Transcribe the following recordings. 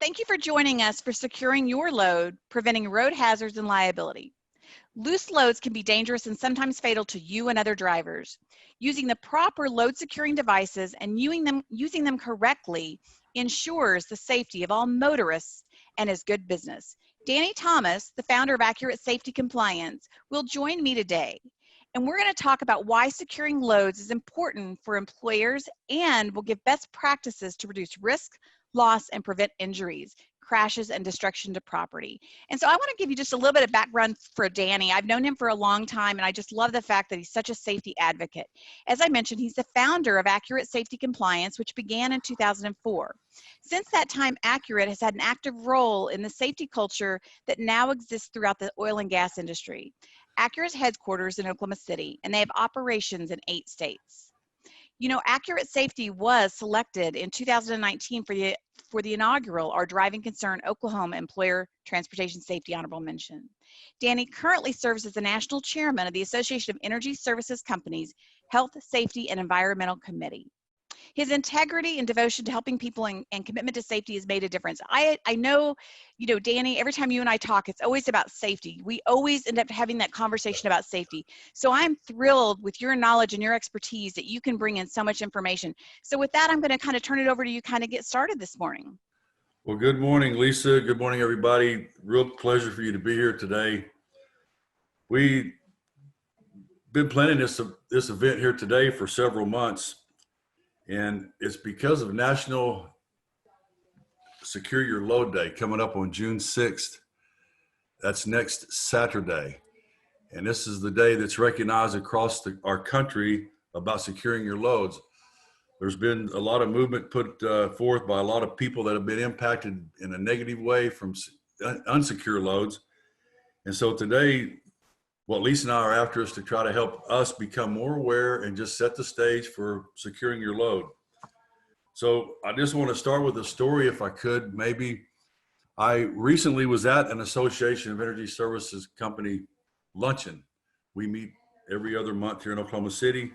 Thank you for joining us for Securing Your Load, Preventing Road Hazards and Liability. Loose loads can be dangerous and sometimes fatal to you and other drivers. Using the proper load securing devices and using them correctly ensures the safety of all motorists and is good business. Danny Thomas, the founder of Accurate Safety Compliance, will join me today. And we're going to talk about why securing loads is important for employers, and we'll give best practices to reduce risk, loss, and prevent injuries, crashes, and destruction to property. And so I want to give you just a little bit of background for Danny. I've known him for a long time, and I just love the fact that he's such a safety advocate. As I mentioned, he's the founder of Accurate Safety Compliance, which began in 2004. Since that time, Accurate has had an active role in the safety culture that now exists throughout the oil and gas industry. Accurate's headquarters in Oklahoma City, and they have operations in 8 states. You know, Accurate Safety was selected in 2019 for the inaugural Our Driving Concern Oklahoma Employer Transportation Safety Honorable Mention. Danny currently serves as the National Chairman of the Association of Energy Services Companies Health, Safety, and Environmental Committee. His integrity and devotion to helping people and commitment to safety has made a difference. I know, you know, Danny, every time you and I talk, it's always about safety. We always end up having that conversation about safety. So I'm thrilled with your knowledge and your expertise that you can bring in so much information. So with that, I'm going to kind of turn it over to you, kind of get started this morning. Well, good morning, Lisa. Good morning, everybody. Real pleasure for you to be here today. We've been planning this event here today for several months, and it's because of National Secure Your Load Day coming up on June 6th. That's next Saturday. And this is the day that's recognized across our country about securing your loads. There's been a lot of movement put forth by a lot of people that have been impacted in a negative way from unsecure loads. And so today, what Lisa and I are after is to try to help us become more aware and just set the stage for securing your load. So I just want to start with a story, if I could. Maybe I recently was at an Association of Energy Services Company luncheon. We meet every other month here in Oklahoma City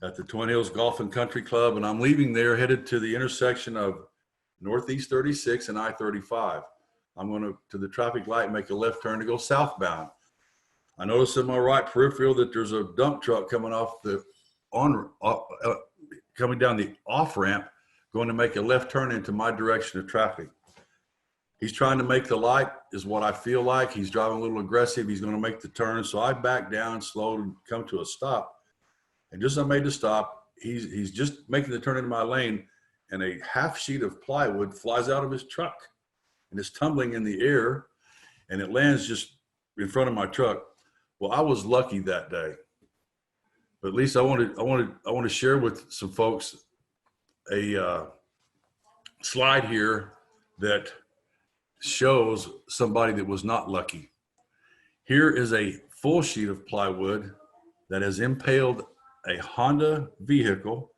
at the Twin Hills Golf and Country Club, and I'm leaving there headed to the intersection of Northeast 36 and I-35. I'm going to the traffic light, make a left turn to go southbound. I notice in my right peripheral that there's a dump truck coming coming down the off ramp, going to make a left turn into my direction of traffic. He's trying to make the light, is what I feel like. He's driving a little aggressive. He's going to make the turn. So I back down, slow, and come to a stop. And just as I made the stop, he's just making the turn into my lane, and a half sheet of plywood flies out of his truck and it's tumbling in the air, and it lands just in front of my truck. Well, I was lucky that day. But at least I want to share with some folks a slide here that shows somebody that was not lucky. Here is a full sheet of plywood that has impaled a Honda vehicle.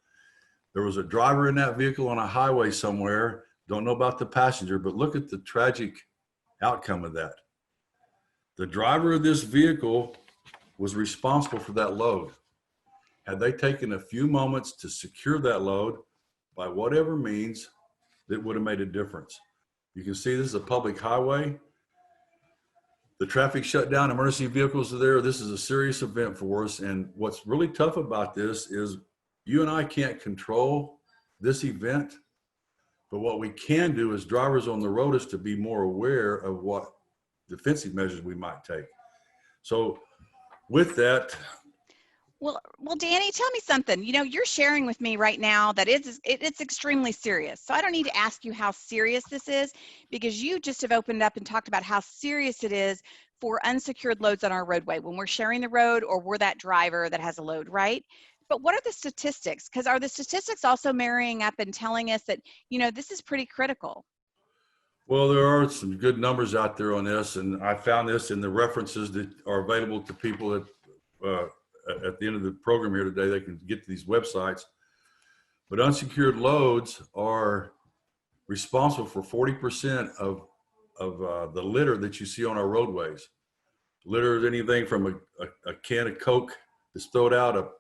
There was a driver in that vehicle on a highway somewhere. Don't know about the passenger, but look at the tragic outcome of that. The driver of this vehicle was responsible for that load. Had they taken a few moments to secure that load by whatever means, that would have made a difference. You can see this is a public highway. The traffic shut down, emergency vehicles are there. This is a serious event for us. And what's really tough about this is you and I can't control this event, but what we can do as drivers on the road is to be more aware of what defensive measures we might take. So with that. Well, Danny, tell me something. You know, you're sharing with me right now that it's extremely serious. So I don't need to ask you how serious this is, because you just have opened up and talked about how serious it is for unsecured loads on our roadway when we're sharing the road or we're that driver that has a load, right? But what are the statistics? Because are the statistics also marrying up and telling us that, you know, this is pretty critical? Well, there are some good numbers out there on this, and I found this in the references that are available to people that at the end of the program here today. They can get to these websites. But unsecured loads are responsible for 40% of the litter that you see on our roadways. Litter is anything from a can of Coke that's thrown out,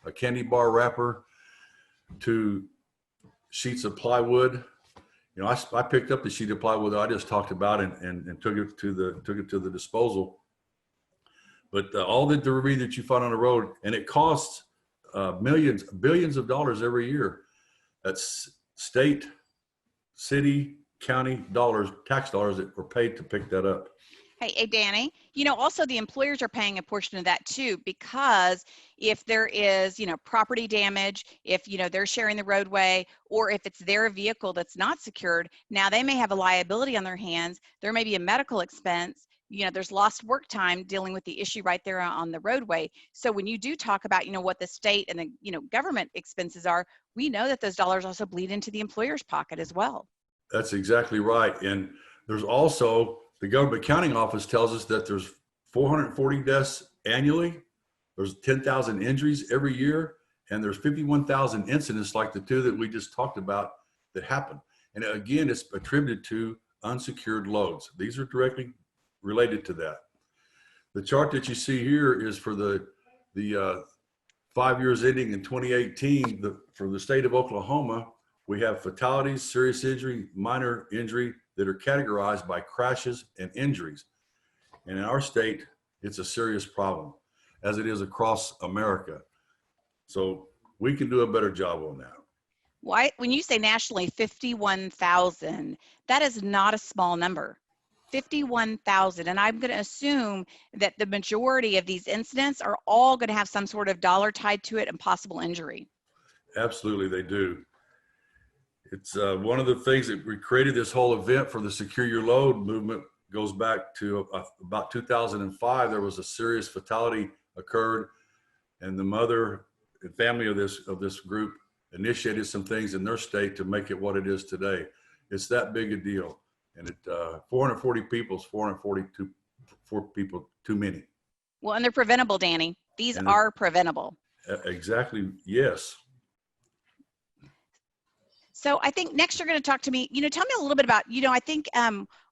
a candy bar wrapper, to sheets of plywood. You know, I picked up the sheet of plywood that I just talked about and took it to the disposal. But all the debris that you find on the road, and it costs billions of dollars every year. That's state, city, county dollars, tax dollars that were paid to pick that up. Hey, Danny, you know, also the employers are paying a portion of that too, because if there is, you know, property damage, if, you know, they're sharing the roadway, or if it's their vehicle that's not secured, now they may have a liability on their hands. There may be a medical expense. You know, there's lost work time dealing with the issue right there on the roadway. So when you do talk about, you know, what the state and the, you know, government expenses are, we know that those dollars also bleed into the employer's pocket as well. That's exactly right. And there's also, the government accounting office tells us that there's 440 deaths annually. There's 10,000 injuries every year. And there's 51,000 incidents like the two that we just talked about that happen. And again, it's attributed to unsecured loads. These are directly related to that. The chart that you see here is for the 5 years ending in 2018. For the state of Oklahoma, we have fatalities, serious injury, minor injury that are categorized by crashes and injuries. And in our state, it's a serious problem, as it is across America. So we can do a better job on that. Why, when you say nationally 51,000, that is not a small number. 51,000. And I'm going to assume that the majority of these incidents are all going to have some sort of dollar tied to it and possible injury. Absolutely, they do. It's one of the things that we created this whole event for the Secure Your Load movement goes back to about 2005. There was a serious fatality occurred, and the mother and family of this group initiated some things in their state to make it what it is today. It's that big a deal. And 440 people is 444 people too many. Well, and they're preventable, Danny. These are preventable. Exactly. Yes. So I think next you're going to talk to me, you know, tell me a little bit about, you know, I think,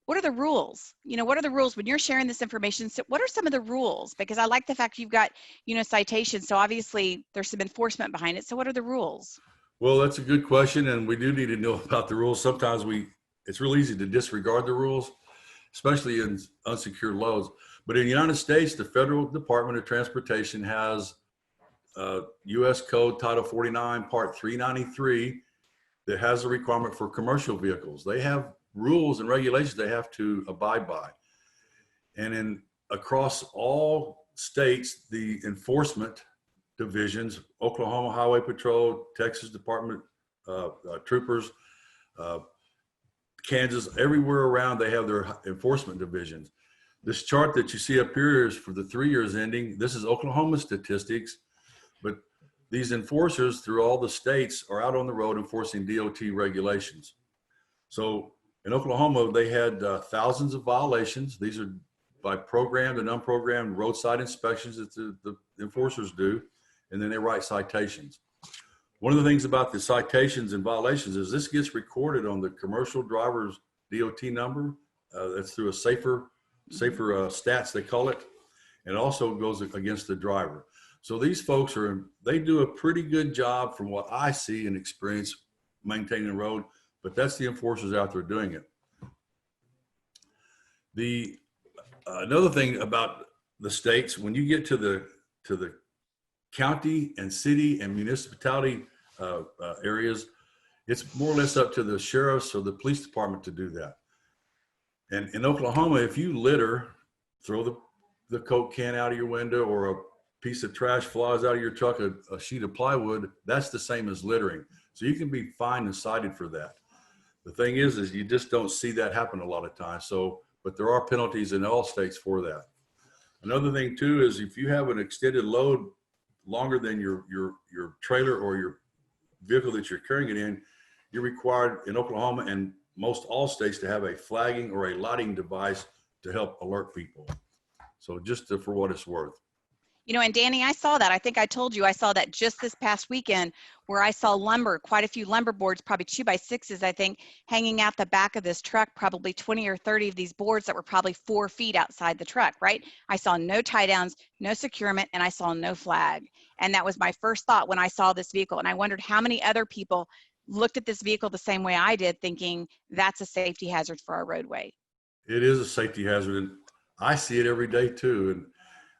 what are the rules? You know, what are the rules when you're sharing this information? So what are some of the rules? Because I like the fact you've got, you know, citations. So obviously there's some enforcement behind it. So what are the rules? Well, that's a good question. And we do need to know about the rules. Sometimes it's real easy to disregard the rules, especially in unsecured loads. But in the United States, the Federal Department of Transportation has U.S. Code Title 49, Part 393, that has a requirement for commercial vehicles. They have rules and regulations they have to abide by. And across all states, the enforcement divisions, Oklahoma Highway Patrol, Texas Department troopers, Kansas, everywhere around, they have their enforcement divisions. This chart that you see up here is for the 3 years ending. This is Oklahoma statistics, but these enforcers through all the states are out on the road enforcing DOT regulations. So in Oklahoma, they had thousands of violations. These are by programmed and unprogrammed roadside inspections that the enforcers do, and then they write citations. One of the things about the citations and violations is this gets recorded on the commercial driver's DOT number. That's through a safer stats, they call it. And it also goes against the driver. So these folks they do a pretty good job from what I see and experience maintaining the road, but that's the enforcers out there doing it. Another thing about the states, when you get to the county and city and municipality areas, it's more or less up to the sheriffs or the police department to do that. And in Oklahoma, if you litter, throw the Coke can out of your window, or a piece of trash flies out of your truck, a sheet of plywood, that's the same as littering. So you can be fined and cited for that. The thing is you just don't see that happen a lot of times. So, but there are penalties in all states for that. Another thing too is if you have an extended load longer than your trailer or your vehicle that you're carrying it in, you're required in Oklahoma and most all states to have a flagging or a lighting device to help alert people. So just for what it's worth. You know, and Danny, I saw that. I think I told you I saw that just this past weekend, where I saw quite a few lumber boards, probably 2x6s, I think, hanging out the back of this truck, probably 20 or 30 of these boards that were probably 4 feet outside the truck, right? I saw no tie downs, no securement, and I saw no flag. And that was my first thought when I saw this vehicle. And I wondered how many other people looked at this vehicle the same way I did, thinking that's a safety hazard for our roadway. It is a safety hazard, and I see it every day too. And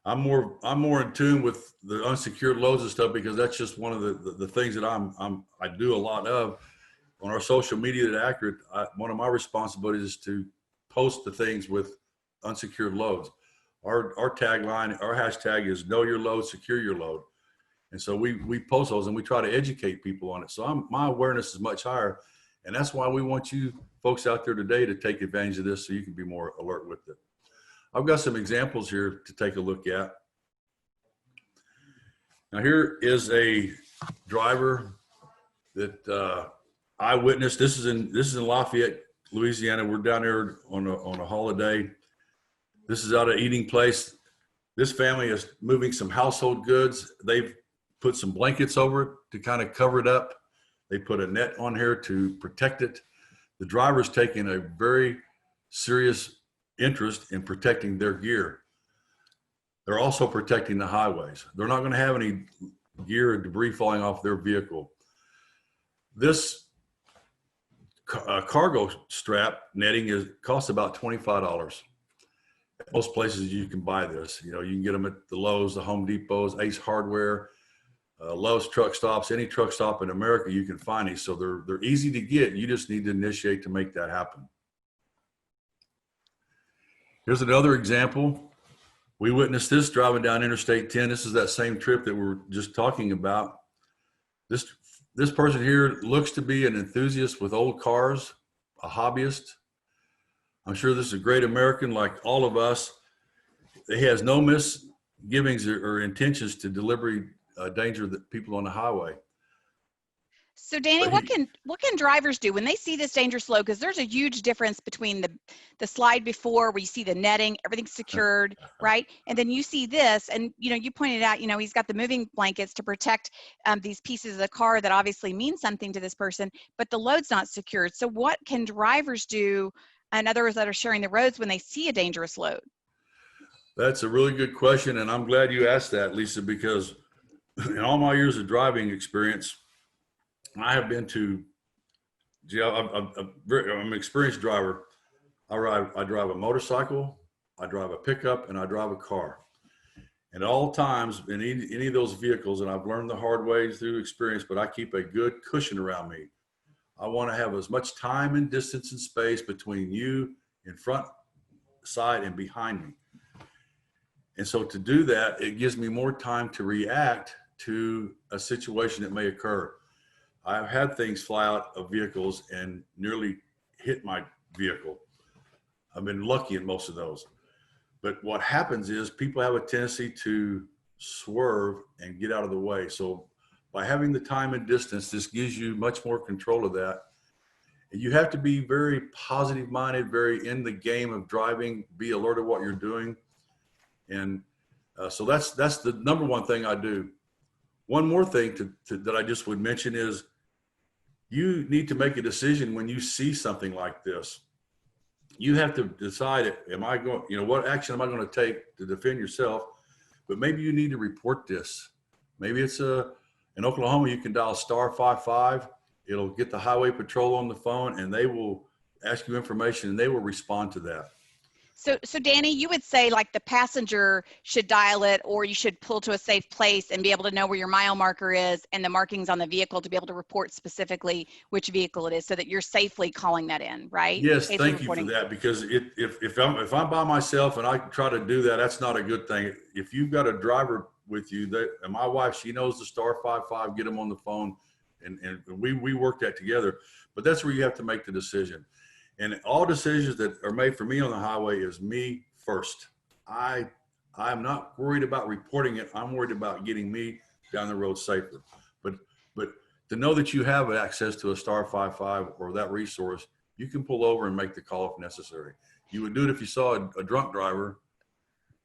I'm more in tune with the unsecured loads and stuff because that's just one of the things that I do a lot of on our social media. That accurate. One of my responsibilities is to post the things with unsecured loads. Our tagline, our hashtag is know your load, secure your load. And so we post those and we try to educate people on it. So my awareness is much higher. And that's why we want you folks out there today to take advantage of this so you can be more alert with it. I've got some examples here to take a look at. Now here is a driver that I witnessed. This is in Lafayette, Louisiana. We're down there on a holiday. This is out of eating place. This family is moving some household goods. They've put some blankets over it to kind of cover it up. They put a net on here to protect it. The driver's taking a very serious interest in protecting their gear. They're also protecting the highways. They're not going to have any gear or debris falling off their vehicle. This cargo strap netting costs about $25. At most places you can buy this. You can get them at the Lowe's, the Home Depots, Ace Hardware, Lowe's truck stops, any truck stop in America, you can find these. So they're easy to get. You just need to initiate to make that happen. Here's another example. We witnessed this driving down Interstate 10. This is that same trip that we were just talking about. This person here looks to be an enthusiast with old cars, a hobbyist. I'm sure this is a great American like all of us. He has no misgivings or intentions to deliver danger that people on the highway. So Danny, what can drivers do when they see this dangerous load? Because there's a huge difference between the slide before where you see the netting, everything's secured, right? And then you see this, and you pointed out, he's got the moving blankets to protect these pieces of the car that obviously mean something to this person, but the load's not secured. So what can drivers do, and others that are sharing the roads, when they see a dangerous load? That's a really good question, and I'm glad you asked that, Lisa, because in all my years of driving experience, I have been to, I'm an experienced driver. I drive a motorcycle, I drive a pickup, and I drive a car. And at all times, in any of those vehicles, and I've learned the hard way through experience, but I keep a good cushion around me. I want to have as much time and distance and space between you in front, side, and behind me. And so to do that, it gives me more time to react to a situation that may occur. I've had things fly out of vehicles and nearly hit my vehicle. I've been lucky in most of those. But what happens is people have a tendency to swerve and get out of the way. So by having the time and distance, this gives you much more control of that. And you have to be very positive minded, very in the game of driving, be alert of what you're doing. And so that's the number one thing I do. One more thing that I just would mention is you need to make a decision when you see something like this. You have to decide, what action am I going to take to defend yourself? But maybe you need to report this. Maybe it's in Oklahoma, you can dial *55. It'll get the highway patrol on the phone and they will ask you information and they will respond to that. So Danny, you would say like the passenger should dial it, or you should pull to a safe place and be able to know where your mile marker is and the markings on the vehicle to be able to report specifically which vehicle it is so that you're safely calling that in, right? Yes, thank you for that, because if I'm by myself and I try to do that, that's not a good thing. If you've got a driver with you, and my wife, she knows the *55, get them on the phone, and we work that together. But that's where you have to make the decision. And all decisions that are made for me on the highway is me first. I'm not worried about reporting it. I'm worried about getting me down the road safer. But to know that you have access to a *55 or that resource, you can pull over and make the call if necessary. You would do it if you saw a drunk driver,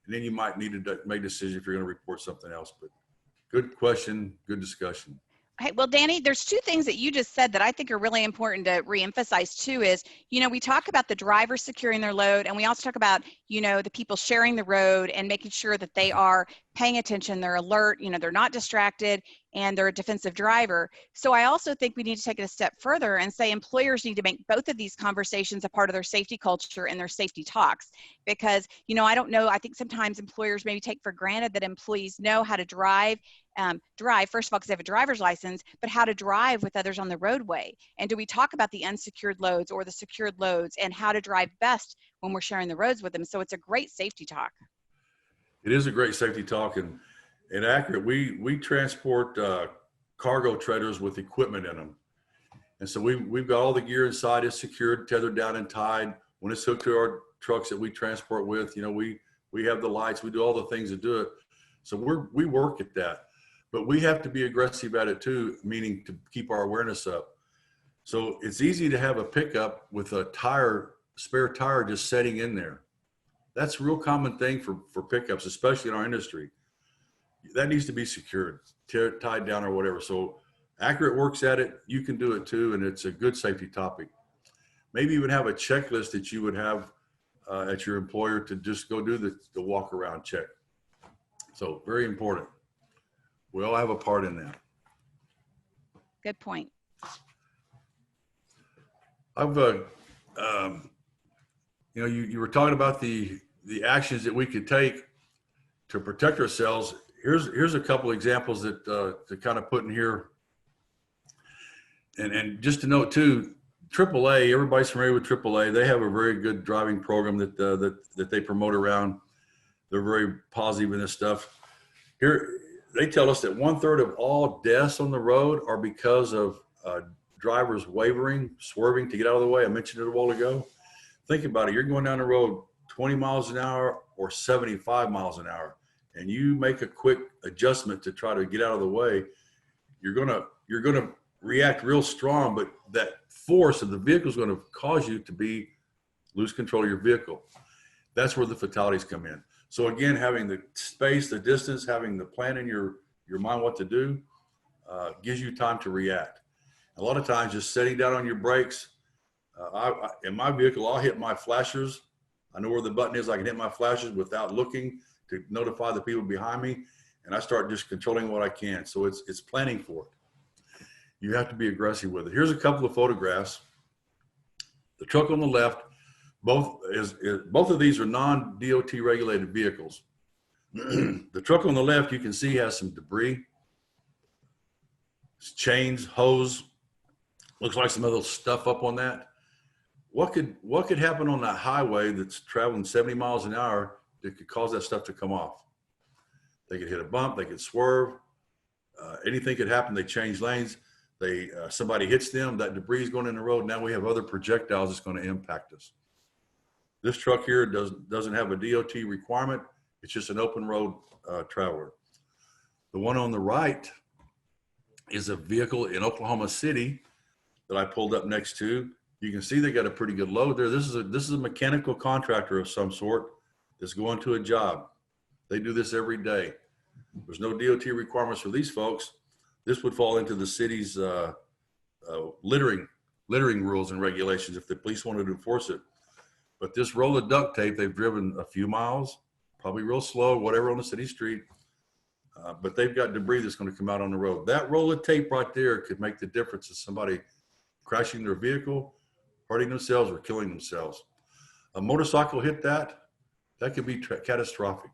and then you might need to make a decision if you're going to report something else. But good question, good discussion. Hey, well, Danny, there's two things that you just said that I think are really important to reemphasize too is, we talk about the driver securing their load, and we also talk about, the people sharing the road and making sure that they are paying attention, they're alert, they're not distracted, and they're a defensive driver. So I also think we need to take it a step further and say employers need to make both of these conversations a part of their safety culture and their safety talks. Because, I don't know, I think sometimes employers maybe take for granted that employees know how to drive, first of all, because they have a driver's license, but how to drive with others on the roadway. And do we talk about the unsecured loads or the secured loads and how to drive best when we're sharing the roads with them? So it's a great safety talk. It is a great safety talk and accurate. We transport cargo trailers with equipment in them. And so we've got all the gear inside is secured, tethered down and tied. When it's hooked to our trucks that we transport with, we have the lights, we do all the things to do it. So we work at that. But we have to be aggressive at it too, meaning to keep our awareness up. So it's easy to have a pickup with a spare tire just sitting in there. That's a real common thing for pickups, especially in our industry. That needs to be secured, tied down or whatever. So Accurate works at it, you can do it too, and it's a good safety topic. Maybe even have a checklist that you would have at your employer to just go do the walk around check. So very important. We all have a part in that. Good point. I've, you were talking about the actions that we could take to protect ourselves. Here's a couple examples that to kind of put in here. And just to note too, AAA, everybody's familiar with AAA. They have a very good driving program that they promote around. They're very positive in this stuff. Here, they tell us that 1/3 of all deaths on the road are because of drivers wavering, swerving to get out of the way. I mentioned it a while ago. Think about it. You're going down the road 20 miles an hour or 75 miles an hour, and you make a quick adjustment to try to get out of the way. You're gonna react real strong, but that force of the vehicle is going to cause you to lose control of your vehicle. That's where the fatalities come in. So again, having the space, the distance, having the plan in your mind what to do gives you time to react. A lot of times just setting down on your brakes. In my vehicle, I'll hit my flashers. I know where the button is. I can hit my flashers without looking to notify the people behind me. And I start just controlling what I can. So it's planning for it. You have to be aggressive with it. Here's a couple of photographs. The truck on the left, both of these are non-DOT regulated vehicles. The truck on the left, you can see has some debris, chains, hose, looks like some other stuff up on that. What could happen on that highway that's traveling 70 miles an hour that could cause that stuff to come off? They could hit a bump, they could swerve, anything could happen. They change lanes. Somebody hits them, that debris is going in the road. Now we have other projectiles that's going to impact us. This truck here doesn't have a DOT requirement. It's just an open road traveler. The one on the right is a vehicle in Oklahoma City that I pulled up next to. You can see they got a pretty good load there. This is a mechanical contractor of some sort that's going to a job. They do this every day. There's no DOT requirements for these folks. This would fall into the city's littering rules and regulations if the police wanted to enforce it. But this roll of duct tape, they've driven a few miles, probably real slow, whatever, on the city street. But they've got debris that's going to come out on the road. That roll of tape right there could make the difference of somebody crashing their vehicle, hurting themselves, or killing themselves. A motorcycle hit that could be catastrophic.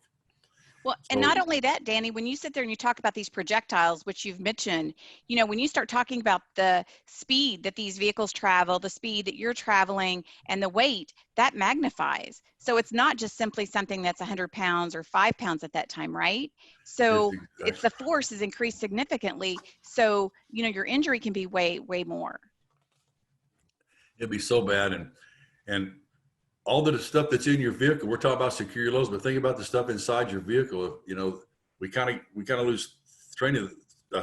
Well, and not only that, Danny, when you sit there and you talk about these projectiles, which you've mentioned, when you start talking about the speed that these vehicles travel, the speed that you're traveling, and the weight, that magnifies. So it's not just simply something that's 100 pounds or 5 pounds at that time, right? So it's the force is increased significantly. So, your injury can be way, way more. It'd be so bad. And all the stuff that's in your vehicle, we're talking about secure your loads, but think about the stuff inside your vehicle. We kind of lose train of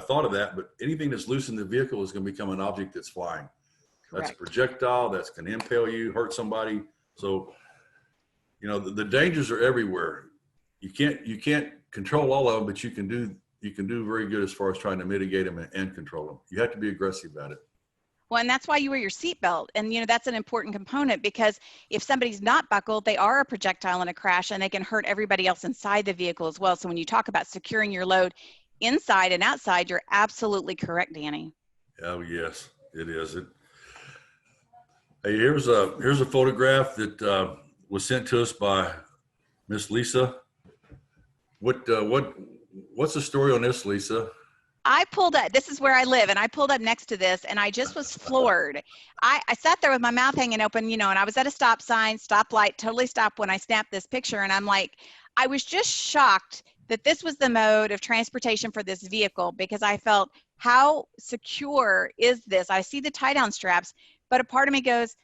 thought of that, but anything that's loose in the vehicle is going to become an object that's flying. Correct. That's a projectile that's going to impale you, hurt somebody. So, the dangers are everywhere. You can't control all of them, but you can do you can do very good as far as trying to mitigate them and control them. You have to be aggressive about it. Well, and that's why you wear your seatbelt. And, you know, that's an important component, because if somebody's not buckled, they are a projectile in a crash, and they can hurt everybody else inside the vehicle as well. So when you talk about securing your load inside and outside, you're absolutely correct, Danny. Oh, yes, it is. Hey, here's a photograph that was sent to us by Miss Lisa. What's the story on this, Lisa? I pulled up, this is where I live, and I pulled up next to this, and I just was floored. I sat there with my mouth hanging open, you know, and I was at a stop sign, stoplight, totally stopped when I snapped this picture. And I'm like, I was just shocked that this was the mode of transportation for this vehicle, because I felt, how secure is this? I see the tie down straps, but a part of me goes,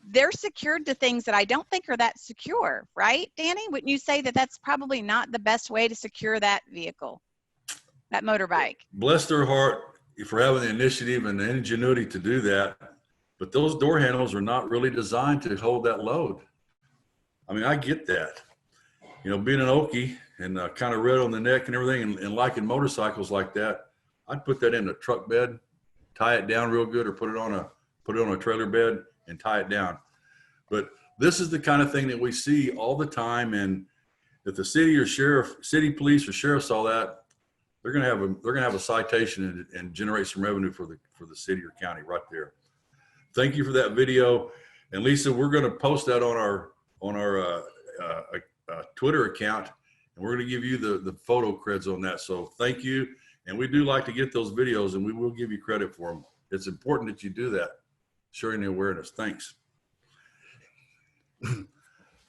they're secured to things that I don't think are that secure, right, Danny? Wouldn't you say that that's probably not the best way to secure that vehicle, that motorbike? Bless their heart for having the initiative and the ingenuity to do that. But those door handles are not really designed to hold that load. I mean, I get that. You know, being an Okie and kind of red on the neck and everything, and liking motorcycles like that, I'd put that in a truck bed, tie it down real good, or put it on a trailer bed and tie it down. But this is the kind of thing that we see all the time. And if the city police or sheriff saw that, they're going to have a citation and generate some revenue for the city or county right there. Thank you for that video. And Lisa, we're going to post that on our Twitter account, and we're going to give you the photo creds on that. So thank you. And we do like to get those videos, and we will give you credit for them. It's important that you do that, sharing the awareness. Thanks.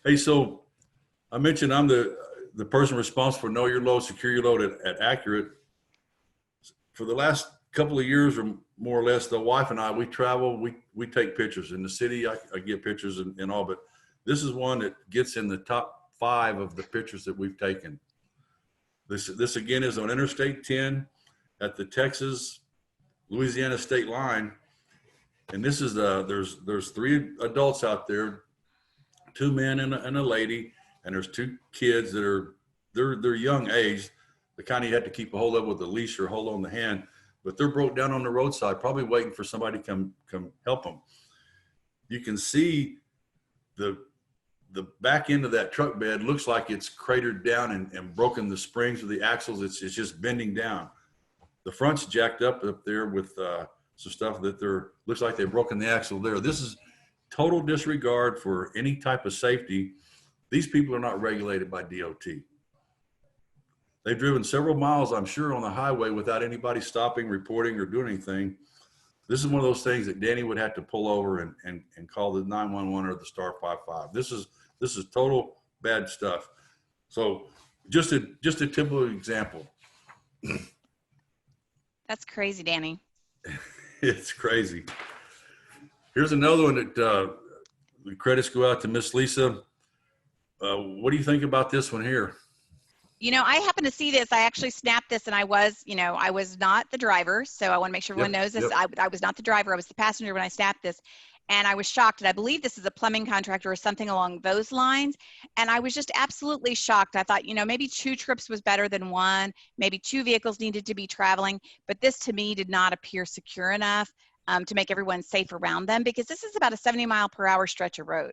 Hey, so I mentioned I'm the person responsible for Know Your Load, Secure Your Load at Accurate. For the last couple of years, or more or less, the wife and I, we travel, we take pictures. In the city, I get pictures and all, but this is one that gets in the top 5 of the pictures that we've taken. This again is on Interstate 10 at the Texas-Louisiana state line. And this is there's 3 adults out there, 2 men and a lady, and there's 2 kids that are they're young age, the kind you have to keep a hold of with a leash or hold on the hand, but they're broke down on the roadside, probably waiting for somebody to come help them. You can see the back end of that truck bed looks like it's cratered down and broken the springs of the axles. It's just bending down. The front's jacked up there with some stuff that looks like they've broken the axle there. This is total disregard for any type of safety. These people are not regulated by DOT. They've driven several miles, I'm sure, on the highway without anybody stopping, reporting, or doing anything. This is one of those things that Danny would have to pull over and call the 911 or the star 55. This is total bad stuff. So just a typical example. That's crazy, Danny. It's crazy. Here's another one that the credits go out to Miss Lisa. What do you think about this one here? You know, I happened to see this. I actually snapped this, and I was not the driver. So I want to make sure everyone knows this. Yep. I was not the driver. I was the passenger when I snapped this. And I was shocked. And I believe this is a plumbing contractor or something along those lines. And I was just absolutely shocked. I thought, you know, maybe 2 trips was better than 1. Maybe 2 vehicles needed to be traveling. But this to me did not appear secure enough to make everyone safe around them, because this is about a 70-mile-per-hour stretch of road.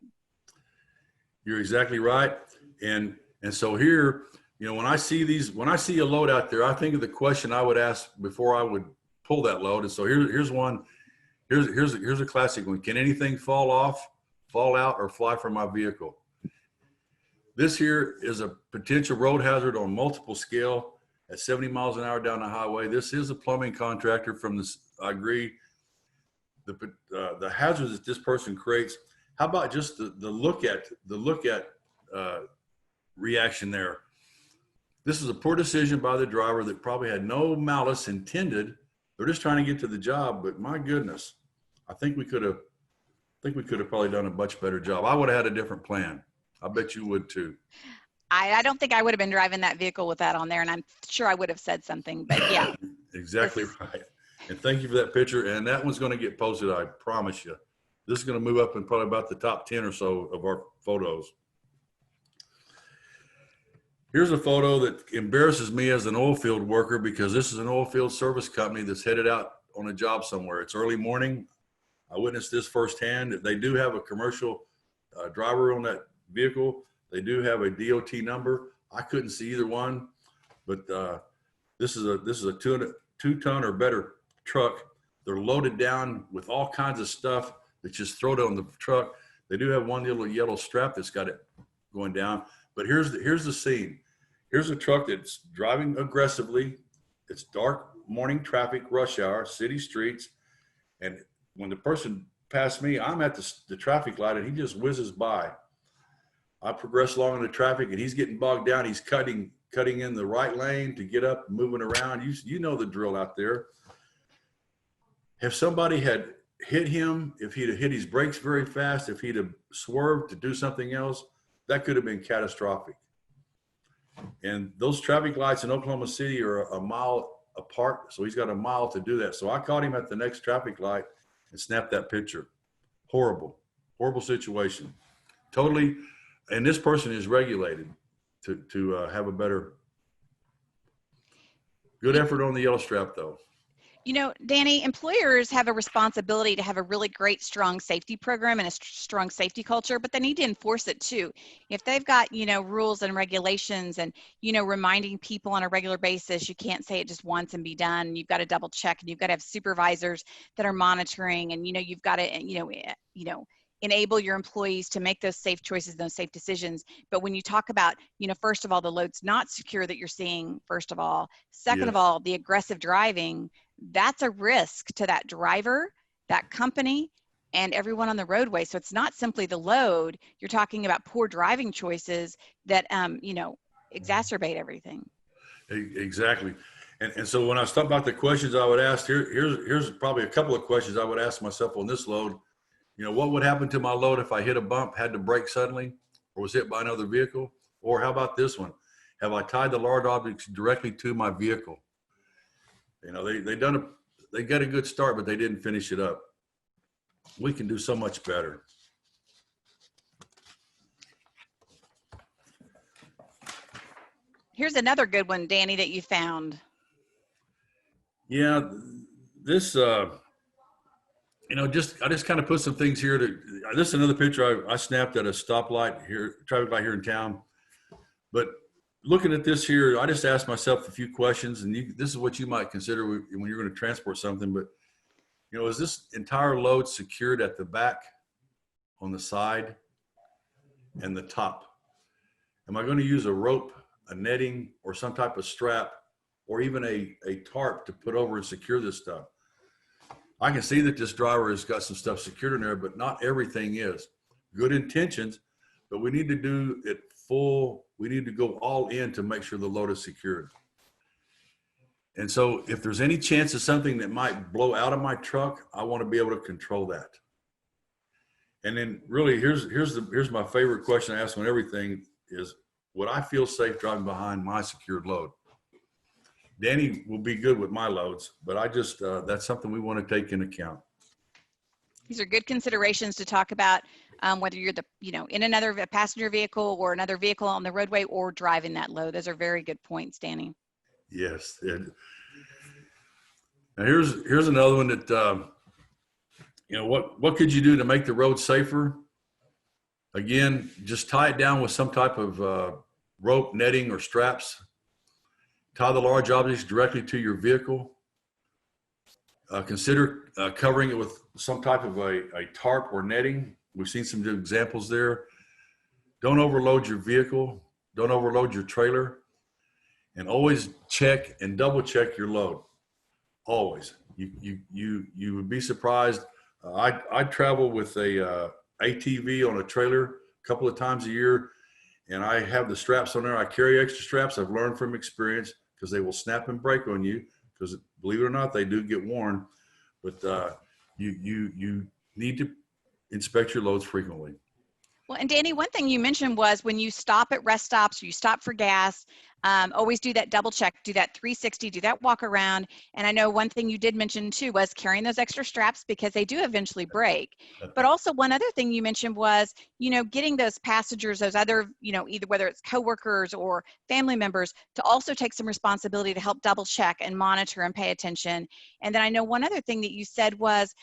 You're exactly right. And so here, you know, when I see a load out there, I think of the question I would ask before I would pull that load. And so here's one. Here's a classic one. Can anything fall off, fall out, or fly from my vehicle? This here is a potential road hazard on multiple scale at 70 miles an hour down the highway. This is a plumbing contractor from this. I agree. The hazards that this person creates. How about just the look at reaction there? This is a poor decision by the driver that probably had no malice intended. They're just trying to get to the job, but my goodness, I think we could have probably done a much better job. I would have had a different plan. I bet you would too. I don't think I would have been driving that vehicle with that on there, and I'm sure I would have said something, but yeah. Exactly right. And thank you for that picture. And that one's going to get posted, I promise you. This is going to move up in probably about the top 10 or so of our photos. Here's a photo that embarrasses me as an oil field worker, because this is an oil field service company that's headed out on a job somewhere. It's early morning. I witnessed this firsthand. They do have a commercial driver on that vehicle. They do have a DOT number. I couldn't see either one, but this is a 2-ton or better truck. They're loaded down with all kinds of stuff that just throw it on the truck. They do have one little yellow strap that's got it going down. But here's the scene. Here's a truck that's driving aggressively. It's dark morning traffic, rush hour, city streets. And when the person passed me, I'm at the traffic light and he just whizzes by. I progress along in the traffic and he's getting bogged down. He's cutting in the right lane to get up, moving around. You know the drill out there. If somebody had hit him, if he'd have hit his brakes very fast, if he'd have swerved to do something else, that could have been catastrophic. And those traffic lights in Oklahoma City are a mile apart, so he's got a mile to do that. So I caught him at the next traffic light and snapped that picture. Horrible situation. Totally. And this person is regulated to have a better, good effort on the yellow strap though. You know, Danny, employers have a responsibility to have a really great, strong safety program and a strong safety culture, but they need to enforce it too. If they've got, you know, rules and regulations and, you know, reminding people on a regular basis, you can't say it just once and be done. You've got to double check, and you've got to have supervisors that are monitoring, and, you know, you've got to, you know, enable your employees to make those safe choices, those safe decisions. But when you talk about, you know, first of all, the load's not secure that you're seeing, first of all, second of all, the aggressive driving, that's a risk to that driver, that company, and everyone on the roadway. So it's not simply the load. You're talking about poor driving choices that, you know, exacerbate everything. Exactly. And so when I was talking about the questions I would ask, here's probably a couple of questions I would ask myself on this load. You know, what would happen to my load if I hit a bump, had to brake suddenly, or was hit by another vehicle? Or how about this one? Have I tied the large objects directly to my vehicle? You know, they got a good start, but they didn't finish it up. We can do so much better. Here's another good one, Danny, that you found. Yeah, this, you know, I just kind of put some things here this is another picture I snapped at a stoplight here, traffic light here in town. But looking at this here, I just asked myself a few questions, and this is what you might consider when you're going to transport something. But, you know, is this entire load secured at the back, on the side, and the top? Am I going to use a rope, a netting, or some type of strap, or even a tarp to put over and secure this stuff? I can see that this driver has got some stuff secured in there, but not everything is. Good intentions, but we need to do it full. We need to go all in to make sure the load is secured. And so if there's any chance of something that might blow out of my truck, I want to be able to control that. And then really here's my favorite question I ask on everything is, would I feel safe driving behind my secured load? Danny will be good with my loads, but I just, that's something we want to take into account. These are good considerations to talk about, whether you're in another passenger vehicle or another vehicle on the roadway or driving that load. Those are very good points, Danny. Yes. Now here's another one that, you know, what could you do to make the road safer? Again, just tie it down with some type of rope, netting, or straps. Tie the large objects directly to your vehicle. Consider covering it with some type of a tarp or netting. We've seen some good examples there. Don't overload your vehicle. Don't overload your trailer. And always check and double check your load. Always. You would be surprised. I travel with a ATV on a trailer a couple of times a year, and I have the straps on there. I carry extra straps. I've learned from experience, because they will snap and break on you, because believe it or not, they do get worn. But you need to inspect your loads frequently. Well, and Danny, one thing you mentioned was when you stop at rest stops or you stop for gas, Always do that double check, do that 360, do that walk around. And I know one thing you did mention too was carrying those extra straps because they do eventually break. But also one other thing you mentioned was, getting those passengers, those other, either whether it's coworkers or family members, to also take some responsibility to help double check and monitor and pay attention. And then I know one other thing that you said was,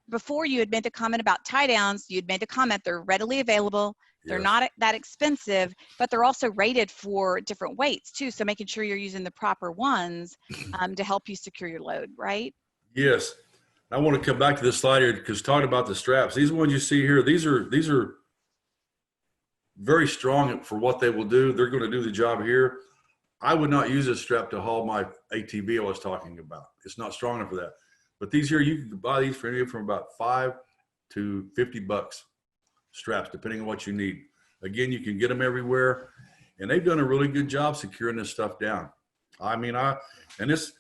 before you had made the comment about tie downs, you'd made the comment they're readily available. They're Yes. not that expensive, but they're also rated for different weights too. So making sure you're using the proper ones to help you secure your load, right? Yes. I want to come back to this slide here because talking about the straps, these ones you see here, these are very strong for what they will do. They're going to do the job here. I would not use this strap to haul my ATV I was talking about. It's not strong enough for that. But these here, you can buy these from about $5 to $50 straps, depending on what you need. Again, you can get them everywhere, and they've done a really good job securing this stuff down. I mean, and this,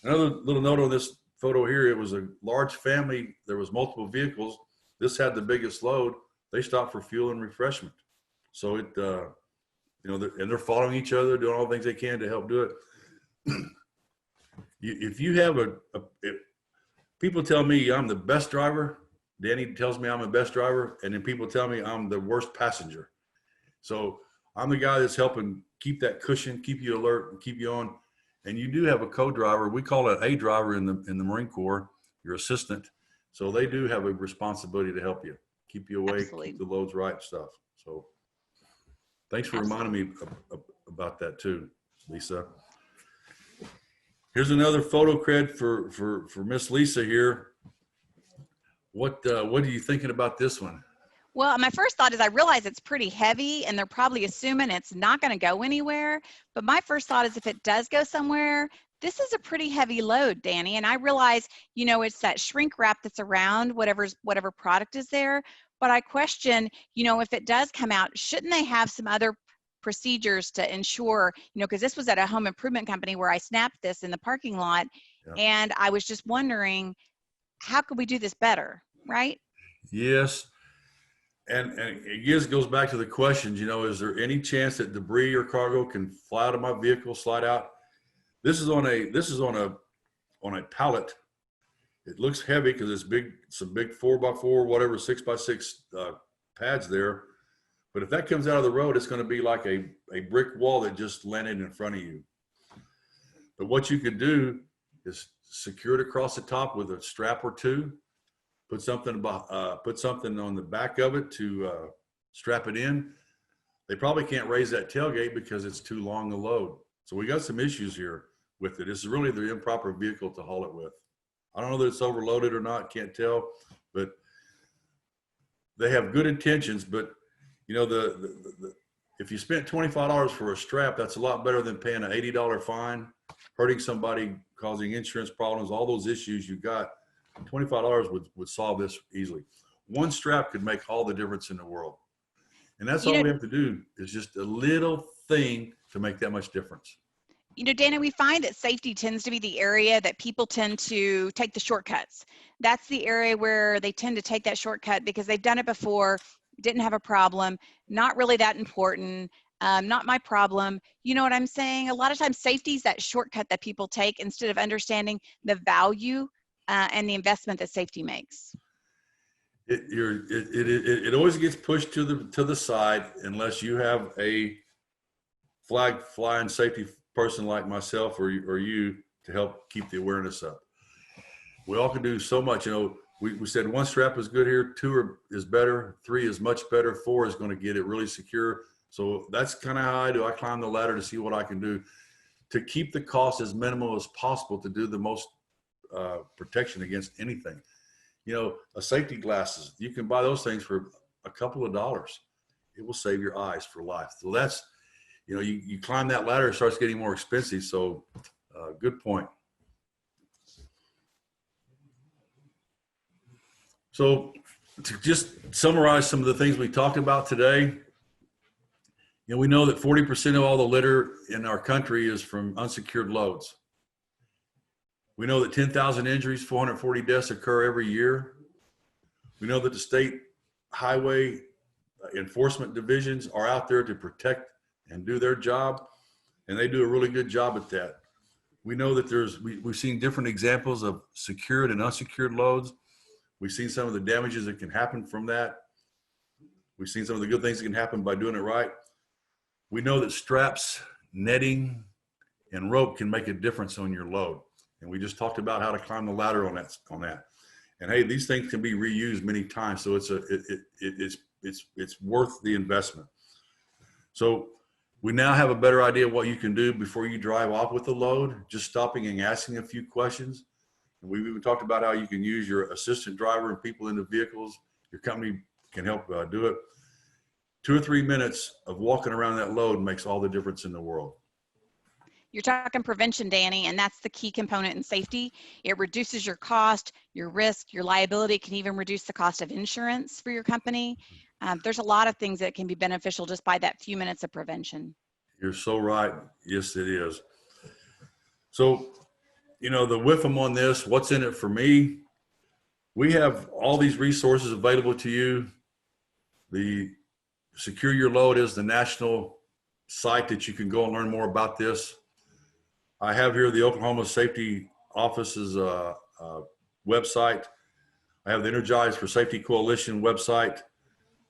another little note on this photo here, it was a large family. There was multiple vehicles. This had the biggest load. They stopped for fuel and refreshment. So it, and they're following each other, doing all the things they can to help do it. If you have people tell me I'm the best driver. Danny tells me I'm the best driver, and then people tell me I'm the worst passenger. So I'm the guy that's helping keep that cushion, keep you alert, and keep you on. And you do have a co-driver. We call it a driver in the Marine Corps, your assistant. So they do have a responsibility to help you, keep you awake, Absolutely. keep the loads right and stuff. So thanks for reminding me about that too, Lisa. Here's another photo cred for Miss Lisa here. What are you thinking about this one? Well, my first thought is I realize it's pretty heavy and they're probably assuming it's not going to go anywhere. But my first thought is if it does go somewhere, this is a pretty heavy load, Danny. And I realize, it's that shrink wrap that's around whatever product is there. But I question, if it does come out, shouldn't they have some other procedures to ensure, because this was at a home improvement company where I snapped this in the parking lot. Yeah. And I was just wondering, how could we do this better, right? Yes. And it goes back to the questions, is there any chance that debris or cargo can fly out of my vehicle, slide out? This is on a pallet. It looks heavy because it's big, some big 4x4, whatever, 6x6 pads there. But if that comes out of the road, it's going to be like a brick wall that just landed in front of you. But what you could do is secure it across the top with a strap or two. Put something on the back of it to strap it in. They probably can't raise that tailgate because it's too long to load. So we got some issues here with it. It's really the improper vehicle to haul it with. I don't know that it's overloaded or not, can't tell, but they have good intentions. But if you spent $25 for a strap, that's a lot better than paying an $80 fine, hurting somebody, causing insurance problems, all those issues you got. $25 would solve this easily. One strap could make all the difference in the world. And that's all we have to do is just a little thing to make that much difference. Dana, we find that safety tends to be the area that people tend to take the shortcuts. That's the area where they tend to take that shortcut because they've done it before, didn't have a problem, not really that important, not my problem. You know what I'm saying? A lot of times safety is that shortcut that people take instead of understanding the value and the investment that safety makes. It always gets pushed to the side unless you have a flag flying safety person like myself or you to help keep the awareness up. We all can do so much. We said one strap is good here, two is better, three is much better, four is going to get it really secure. So that's kind of how I do. I climb the ladder to see what I can do to keep the cost as minimal as possible to do the most protection against anything. A safety glasses, you can buy those things for a couple of dollars. It will save your eyes for life. So that's, you climb that ladder, it starts getting more expensive. So good point. So to just summarize some of the things we talked about today, we know that 40% of all the litter in our country is from unsecured loads. We know that 10,000 injuries, 440 deaths occur every year. We know that the state highway enforcement divisions are out there to protect and do their job. and they do a really good job at that. We know that we've seen different examples of secured and unsecured loads. We've seen some of the damages that can happen from that. We've seen some of the good things that can happen by doing it right. We know that straps, netting, and rope can make a difference on your load. And we just talked about how to climb the ladder on that. And hey, these things can be reused many times, so it's worth the investment. So we now have a better idea of what you can do before you drive off with the load, just stopping and asking a few questions. And we've even talked about how you can use your assistant driver and people in the vehicles. Your company can help do it. 2 or 3 minutes of walking around that load makes all the difference in the world. You're talking prevention, Danny, and that's the key component in safety. It reduces your cost, your risk, your liability. It can even reduce the cost of insurance for your company. There's a lot of things that can be beneficial just by that few minutes of prevention. You're so right. Yes, it is. So, the WIFM on this, what's in it for me? We have all these resources available to you. The Secure Your Load is the national site that you can go and learn more about this. I have here the Oklahoma Safety Office's website. I have the Energize for Safety Coalition website,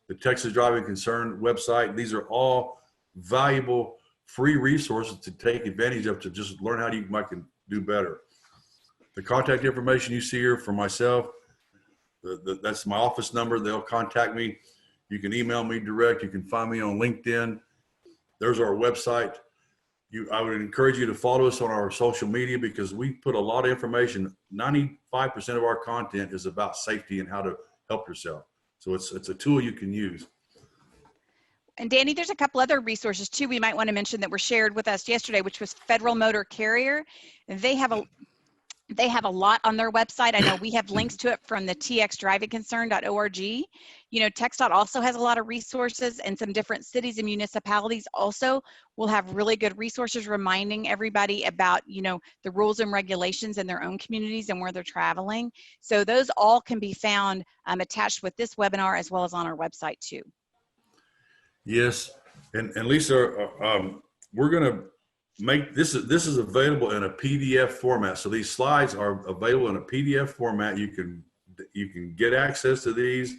the Texas Driving Concern website. These are all valuable free resources to take advantage of to just learn how you might can do better. The contact information you see here for myself, that's my office number. They'll contact me. You can email me direct. You can find me on LinkedIn. There's our website. I would encourage you to follow us on our social media because we put a lot of information. 95% of our content is about safety and how to help yourself. So it's a tool you can use. And Danny, there's a couple other resources too we might want to mention that were shared with us yesterday, which was Federal Motor Carrier. They have a lot on their website. I know we have links to it from the txdrivingconcern.org. TxDOT also has a lot of resources, and some different cities and municipalities also will have really good resources reminding everybody about, the rules and regulations in their own communities and where they're traveling. So those all can be found attached with this webinar as well as on our website too. Yes, and Lisa, we're going to make this is available in a PDF format. So these slides are available in a PDF format. You can get access to these.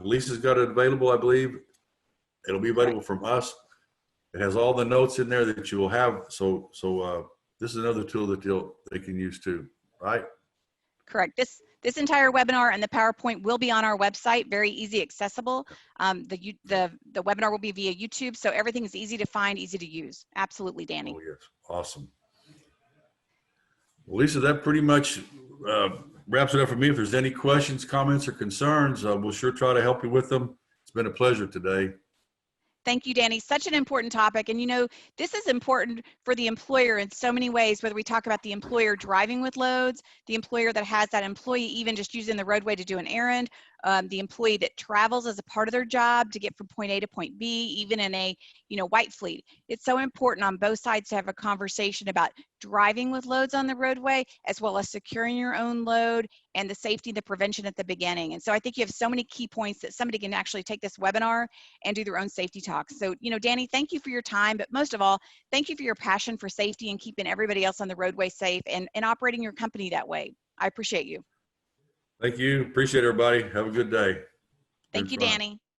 Lisa's got it available, I believe. It'll be available from us. It has all the notes in there that you will have. So this is another tool that they can use too, right? Correct. This entire webinar and the PowerPoint will be on our website, very easy accessible. The webinar will be via YouTube, so everything is easy to find, easy to use. Absolutely, Danny. Oh, yes. Awesome. Well, Lisa, that pretty much wraps it up for me. If there's any questions, comments, or concerns, we'll sure try to help you with them. It's been a pleasure today. Thank you, Danny. Such an important topic. And this is important for the employer in so many ways, whether we talk about the employer driving with loads, the employer that has that employee even just using the roadway to do an errand, the employee that travels as a part of their job to get from point A to point B, even in a white fleet. It's so important on both sides to have a conversation about driving with loads on the roadway, as well as securing your own load and the safety and the prevention at the beginning. And so I think you have so many key points that somebody can actually take this webinar and do their own safety talks. So, Danny, thank you for your time, but most of all, thank you for your passion for safety and keeping everybody else on the roadway safe and operating your company that way. I appreciate you. Thank you. Appreciate everybody. Have a good day. Thank you, Danny.